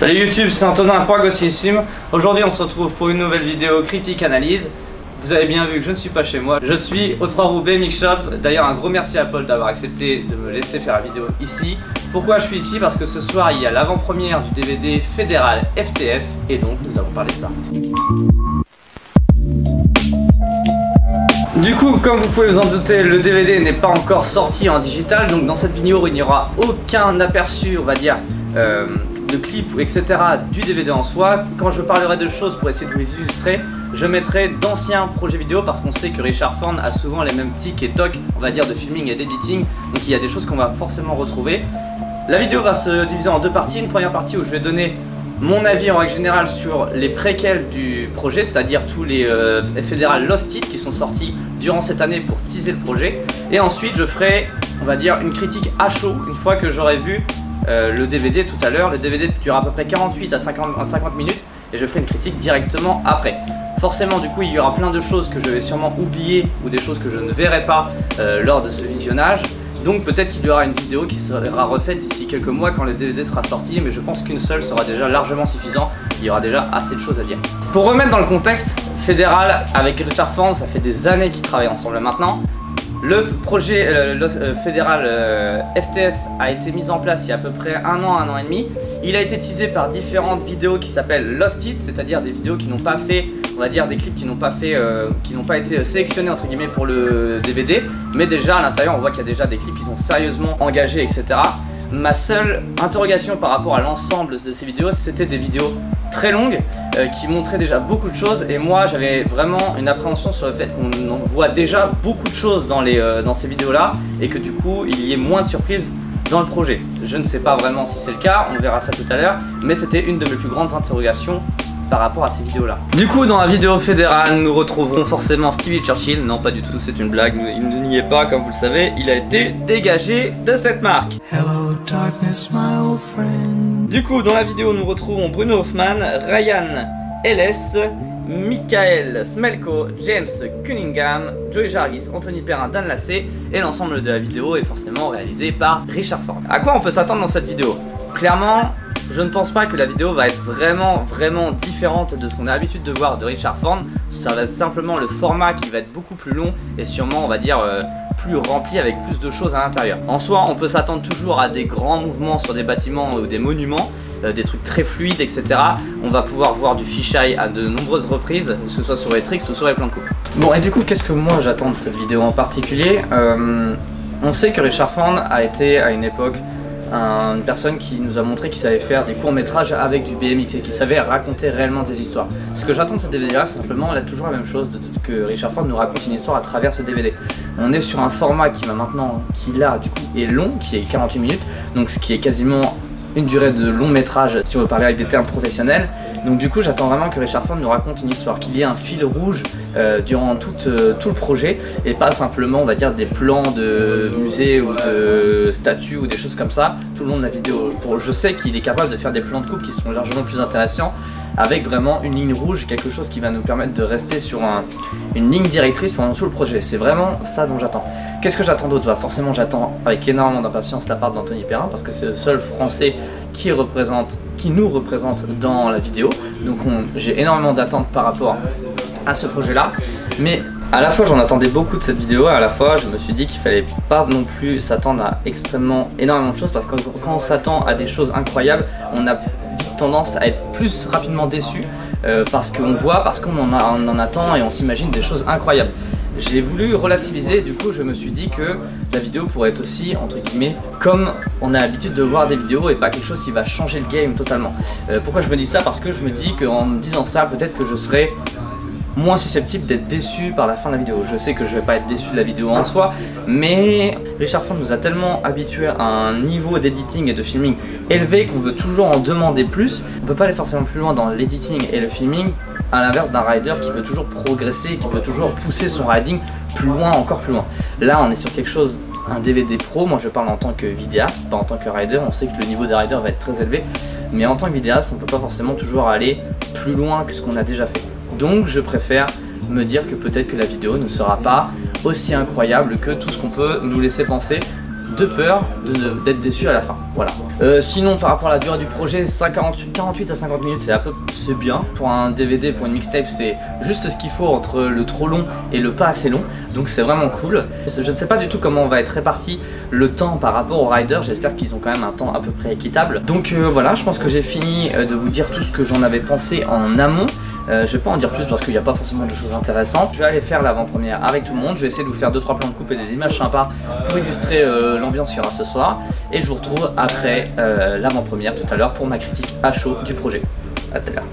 Salut YouTube, c'est Antonin.Gossissime. Aujourd'hui on se retrouve pour une nouvelle vidéo critique analyse. Vous avez bien vu que je ne suis pas chez moi, je suis au 3 Roubaix Mix Shop. D'ailleurs un gros merci à Paul d'avoir accepté de me laisser faire la vidéo ici. Pourquoi je suis ici? Parce que ce soir il y a l'avant-première du DVD Fédéral FTS et donc nous allons parler de ça. Du coup, comme vous pouvez vous en douter, le DVD n'est pas encore sorti en digital, donc dans cette vidéo il n'y aura aucun aperçu, on va dire, de clips ou etc. du DVD en soi. Quand je parlerai de choses pour essayer de vous illustrer, je mettrai d'anciens projets vidéo parce qu'on sait que Richard Forn a souvent les mêmes tics et tocs, on va dire, de filming et d'editing, donc il y a des choses qu'on va forcément retrouver. La vidéo va se diviser en deux parties. Une première partie où je vais donner mon avis en règle générale sur les préquels du projet, c'est-à-dire tous les Fédéral Lost It qui sont sortis durant cette année pour teaser le projet. Et ensuite je ferai, on va dire, une critique à chaud une fois que j'aurai vu le DVD tout à l'heure. Le DVD dure à peu près 48 à 50 minutes et je ferai une critique directement après. Forcément du coup il y aura plein de choses que je vais sûrement oublier ou des choses que je ne verrai pas lors de ce visionnage. Donc peut-être qu'il y aura une vidéo qui sera refaite d'ici quelques mois quand le DVD sera sorti, mais je pense qu'une seule sera déjà largement suffisant, il y aura déjà assez de choses à dire. Pour remettre dans le contexte, Fédéral avec Richard Forn, ça fait des années qu'ils travaillent ensemble maintenant. Le projet Fédéral FTS a été mis en place il y a à peu près un an et demi. Il a été teasé par différentes vidéos qui s'appellent Lost It, c'est-à-dire des vidéos qui n'ont pas fait, on va dire des clips qui n'ont pas été sélectionnés entre guillemets pour le DVD. Mais déjà à l'intérieur on voit qu'il y a déjà des clips qui sont sérieusement engagés, etc. Ma seule interrogation par rapport à l'ensemble de ces vidéos, c'était des vidéos très longues qui montraient déjà beaucoup de choses, et moi j'avais vraiment une appréhension sur le fait qu'on voit déjà beaucoup de choses dans ces vidéos là et que du coup il y ait moins de surprises dans le projet. Je ne sais pas vraiment si c'est le cas, on verra ça tout à l'heure, mais c'était une de mes plus grandes interrogations par rapport à ces vidéos là. Du coup dans la vidéo Fédérale nous retrouverons forcément Stevie Churchill. Non pas du tout, c'est une blague, il n'y est pas comme vous le savez, il a été dégagé de cette marque. Hello, darkness, my old friend. Du coup dans la vidéo nous retrouvons Bruno Hoffman, Ryan Ellis, Michael Smelko, James Cunningham, Joey Jarvis, Anthony Perrin, Dan Lassé, et l'ensemble de la vidéo est forcément réalisé par Richard Forn. À quoi on peut s'attendre dans cette vidéo? Clairement, je ne pense pas que la vidéo va être vraiment différente de ce qu'on a l'habitude de voir de Richard Forn. Ça va être simplement le format qui va être beaucoup plus long et sûrement on va dire plus rempli avec plus de choses à l'intérieur. En soi on peut s'attendre toujours à des grands mouvements sur des bâtiments ou des monuments, des trucs très fluides, etc. On va pouvoir voir du fisheye à de nombreuses reprises, que ce soit sur les tricks ou sur les plans de coupe. Bon, et du coup qu'est-ce que moi j'attends de cette vidéo en particulier? On sait que Richard Forn a été à une époque une personne qui nous a montré qu'il savait faire des courts-métrages avec du BMX et qui savait raconter réellement des histoires. Ce que j'attends de ce DVD là, c'est simplement toujours la même chose, que Richard Forn nous raconte une histoire à travers ce DVD. On est sur un format qui là du coup est long, qui est 48 minutes, donc ce qui est quasiment une durée de long métrage si on veut parler avec des termes professionnels. Donc du coup j'attends vraiment que Richard Forn nous raconte une histoire, qu'il y ait un fil rouge durant tout le projet et pas simplement on va dire des plans de musées ou de statues ou des choses comme ça tout le long de la vidéo. Je sais qu'il est capable de faire des plans de coupe qui sont largement plus intéressants avec vraiment une ligne rouge, quelque chose qui va nous permettre de rester sur une ligne directrice pendant tout le projet. C'est vraiment ça dont j'attends. Qu'est-ce que j'attends d'autre? Forcément j'attends avec énormément d'impatience la part d'Anthony Perrin parce que c'est le seul français qui nous représente dans la vidéo. Donc j'ai énormément d'attentes par rapport à ce projet là. Mais à la fois j'en attendais beaucoup de cette vidéo, à la fois je me suis dit qu'il fallait pas non plus s'attendre à énormément de choses parce que quand on s'attend à des choses incroyables, on a tendance à être plus rapidement déçu parce qu'on voit, parce qu'on en attend et on s'imagine des choses incroyables. J'ai voulu relativiser, du coup je me suis dit que la vidéo pourrait être aussi entre guillemets comme on a l'habitude de voir des vidéos et pas quelque chose qui va changer le game totalement. Pourquoi je me dis ça? Parce que je me dis qu'en me disant ça peut-être que je serai moins susceptible d'être déçu par la fin de la vidéo. Je sais que je vais pas être déçu de la vidéo en soi, mais Richard Forn nous a tellement habitués à un niveau d'editing et de filming élevé qu'on veut toujours en demander plus. On peut pas aller forcément plus loin dans l'editing et le filming, à l'inverse d'un rider qui peut toujours progresser, qui peut toujours pousser son riding plus loin, encore plus loin. Là on est sur quelque chose, un DVD pro, moi je parle en tant que vidéaste, pas en tant que rider. On sait que le niveau des riders va être très élevé, mais en tant que vidéaste on peut pas forcément toujours aller plus loin que ce qu'on a déjà fait. Donc je préfère me dire que peut-être que la vidéo ne sera pas aussi incroyable que tout ce qu'on peut nous laisser penser de peur d'être déçu à la fin. Voilà. Sinon par rapport à la durée du projet, 48 à 50 minutes c'est bien. Pour un DVD, pour une mixtape, c'est juste ce qu'il faut entre le trop long et le pas assez long. Donc c'est vraiment cool. Je ne sais pas du tout comment va être réparti le temps par rapport aux riders. J'espère qu'ils ont quand même un temps à peu près équitable. Donc voilà, je pense que j'ai fini de vous dire tout ce que j'en avais pensé en amont. Je vais pas en dire plus parce qu'il n'y a pas forcément de choses intéressantes. Je vais aller faire l'avant-première avec tout le monde. Je vais essayer de vous faire 2-3 plans de coupe et des images sympas pour illustrer l'ambiance qu'il y aura ce soir. Et je vous retrouve après l'avant-première tout à l'heure pour ma critique à chaud du projet. À tout à l'heure.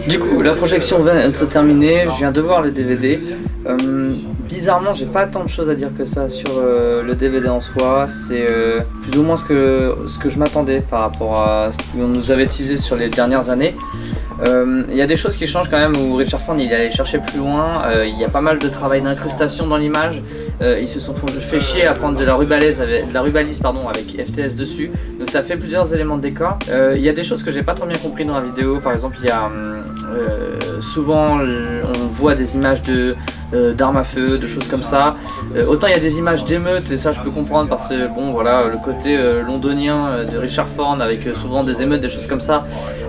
Du coup, la projection vient de se terminer, je viens de voir le DVD. Bizarrement, j'ai pas tant de choses à dire que ça sur le DVD en soi. C'est plus ou moins ce que je m'attendais par rapport à ce qu'on nous avait teasé sur les dernières années. Il y a des choses qui changent quand même où Richard Ford il est allé chercher plus loin. Il y a pas mal de travail d'incrustation dans l'image. Ils se sont fait chier à prendre de la rubalise avec FTS dessus. Donc ça fait plusieurs éléments de décor. Il y a des choses que j'ai pas trop bien compris dans la vidéo. Par exemple, il y a souvent on voit des images d'armes à feu, de choses comme ça. Autant il y a des images d'émeutes et ça je peux comprendre parce que bon voilà le côté londonien de Richard Ford avec souvent des émeutes, des choses comme ça,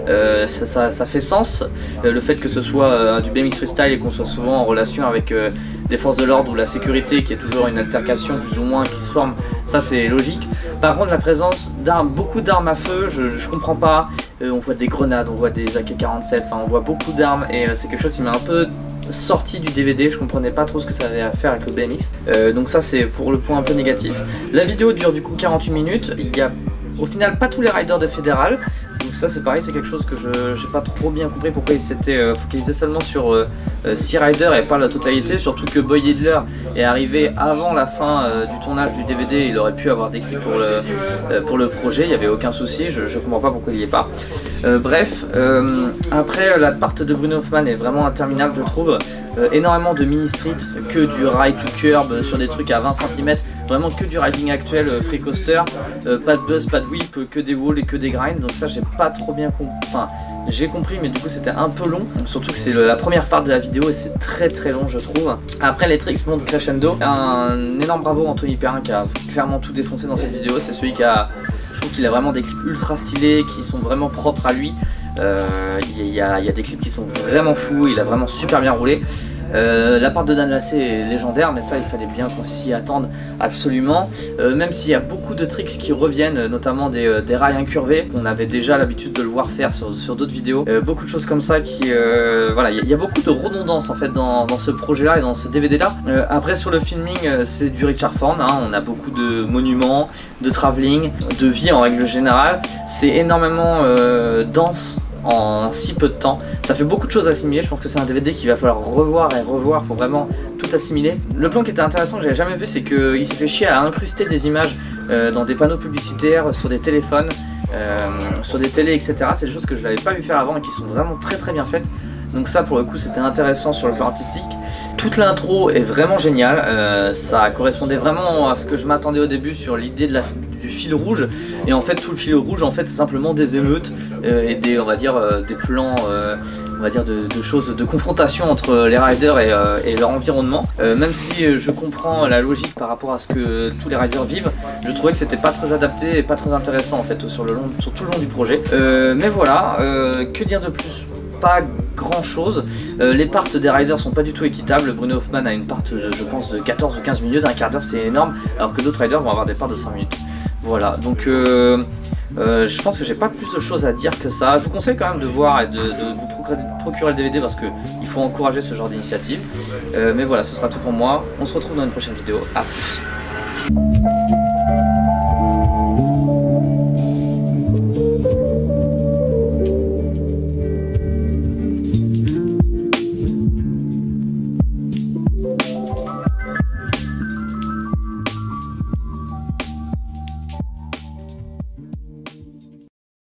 ça fait sens. Le fait que ce soit du BMX freestyle et qu'on soit souvent en relation avec les forces de l'ordre ou la sécurité qui est toujours une altercation plus ou moins qui se forme, ça c'est logique. Par contre la présence d'armes, beaucoup d'armes à feu, je comprends pas. On voit des grenades, on voit des AK-47, enfin on voit beaucoup d'armes et c'est quelque chose qui m'a un peu sorti du DVD, je comprenais pas trop ce que ça avait à faire avec le BMX. Donc ça c'est pour le point un peu négatif. La vidéo dure du coup 48 minutes, il y a au final pas tous les riders de Fédéral. Donc ça c'est pareil, c'est quelque chose que j'ai pas trop bien compris pourquoi ils s'étaient focalisés seulement sur 6 riders et pas la totalité, surtout que Boy Idler est arrivé avant la fin du tournage du DVD, il aurait pu avoir des clips pour le projet, il n'y avait aucun souci, je comprends pas pourquoi il n'y est pas. Bref, après la part de Bruno Hoffman est vraiment interminable je trouve, énormément de mini street, que du ride to curb sur des trucs à 20 cm, vraiment que du riding actuel free coaster, pas de buzz, pas de whip, que des walls et que des grinds, donc ça j'ai pas trop bien compris, enfin j'ai compris mais du coup c'était un peu long, surtout que c'est la première part de la vidéo et c'est très long je trouve. Après les tricks montent crescendo, un énorme bravo à Anthony Perrin qui a clairement tout défoncé dans cette vidéo, c'est celui qui a, je trouve qu'il a vraiment des clips ultra stylés qui sont vraiment propres à lui. Il y a des clips qui sont vraiment fous, il a vraiment super bien roulé. La part de Dan Lacey est légendaire, mais ça il fallait bien qu'on s'y attende absolument. Même s'il y a beaucoup de tricks qui reviennent, notamment des rails incurvés, qu'on avait déjà l'habitude de le voir faire sur d'autres vidéos. Beaucoup de choses comme ça qui... voilà, il y a beaucoup de redondance en fait dans ce projet là et dans ce DVD là. Après sur le filming, c'est du Richard Ford, hein, on a beaucoup de monuments, de travelling, de vie en règle générale. C'est énormément dense en si peu de temps, ça fait beaucoup de choses à assimiler. Je pense que c'est un DVD qu'il va falloir revoir et revoir pour vraiment tout assimiler. Le plan qui était intéressant que j'avais jamais vu, c'est qu'il s'est fait chier à incruster des images dans des panneaux publicitaires, sur des téléphones, sur des télés, etc. C'est des choses que je l'avais pas vu faire avant et qui sont vraiment très bien faites. Donc ça pour le coup c'était intéressant sur le plan artistique. Toute l'intro est vraiment géniale, ça correspondait vraiment à ce que je m'attendais au début sur l'idée du fil rouge. Et en fait tout le fil rouge en fait c'est simplement des émeutes et des, on va dire, des plans on va dire de choses, de confrontation entre les riders et leur environnement. Même si je comprends la logique par rapport à ce que tous les riders vivent, je trouvais que c'était pas très adapté et pas très intéressant en fait sur tout le long du projet. Mais voilà, que dire de plus? Pas grand chose. Les parts des riders sont pas du tout équitables. Bruno Hoffman a une part je pense de 14 ou 15 minutes, un quart d'heure c'est énorme, alors que d'autres riders vont avoir des parts de 5 minutes. Voilà, donc je pense que j'ai pas plus de choses à dire que ça. Je vous conseille quand même de voir et de procurer le DVD parce qu'il faut encourager ce genre d'initiative. Mais voilà, ce sera tout pour moi. On se retrouve dans une prochaine vidéo. À plus.